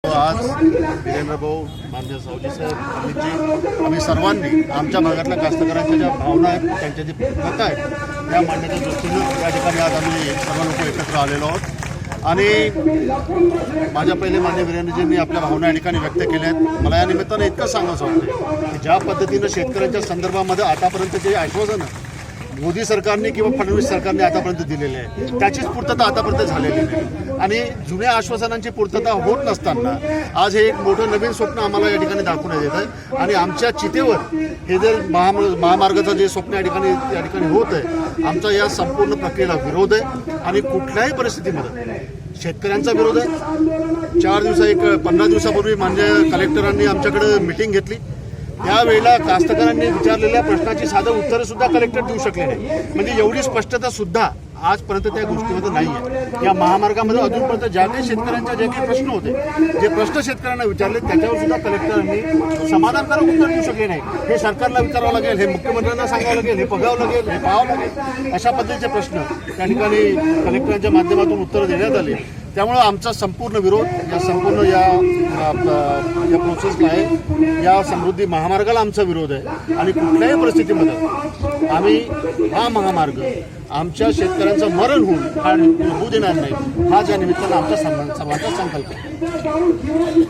आज वीरेंद्र भाऊ, माननीय सावजी साहेब, अमितजी, आम्ही सर्वांनी आमच्या भागातल्या कास्तकारांच्या ज्या भावना आहेत, त्यांच्या जी मतं आहेत, त्या मांडण्याच्या दृष्टीनं या ठिकाणी आज आम्ही सर्व लोक एकत्र आलेलो आहोत. आणि माझ्या पहिले माननीय वीरेंद्रजींनी आपल्या भावना या ठिकाणी व्यक्त केल्या आहेत. मला या निमित्तानं इतकं सांगायचं होतं की ज्या पद्धतीनं शेतकऱ्यांच्या संदर्भामध्ये आतापर्यंत जे आश्वासनं मोदी सरकारने किंवा फडणवीस सरकारने आतापर्यंत दिलेले आहे त्याचीच पूर्तता आतापर्यंत झालेली नाही. आणि जुन्या आश्वासनांची पूर्तता होत नसताना आज हे एक मोठं नवीन स्वप्न आम्हाला या ठिकाणी दाखवण्यात येत आहे. आणि आमच्या चितेवर हे जर महामार्गाचं जे स्वप्न या ठिकाणी होत आहे, आमचा या संपूर्ण प्रक्रियेला विरोध आहे. आणि कुठल्याही परिस्थितीमध्ये शेतकऱ्यांचा विरोध आहे. 15 दिवसापूर्वी माननीय कलेक्टरांनी आमच्याकडे मिटिंग घेतली. त्यावेळेला कास्तकारांनी विचारलेल्या प्रश्नाची साधं उत्तरं सुद्धा कलेक्टर देऊ शकले नाही. म्हणजे एवढी स्पष्टता सुद्धा आजपर्यंत त्या गोष्टीमध्ये नाही आहे. या महामार्गामध्ये अजूनपर्यंत ज्या काही शेतकऱ्यांच्या जे काही प्रश्न होते, जे प्रश्न शेतकऱ्यांना विचारले, त्याच्यावर सुद्धा कलेक्टरांनी समाधानकारक उत्तर देऊ शकले नाही. हे सरकारला विचारावं लागेल, हे मुख्यमंत्र्यांना सांगावं लागेल, हे बघावं लागेल, हे पाहावं लागेल. अशा पद्धतीचे प्रश्न त्या ठिकाणी कलेक्टरांच्या माध्यमातून उत्तरं देण्यात आली. त्यामुळं आमचा संपूर्ण विरोध या संपूर्ण या प्रोसेसला आहे. या समृद्धी महामार्गाला आमचा विरोध आहे. आणि कुठल्याही परिस्थितीमध्ये आम्ही हा महामार्ग आमच्या शेतकऱ्यांचं मरण होऊन देणार नाही, हा ज्या निमित्तानं आमचा सर्वांचा संकल्प आहे.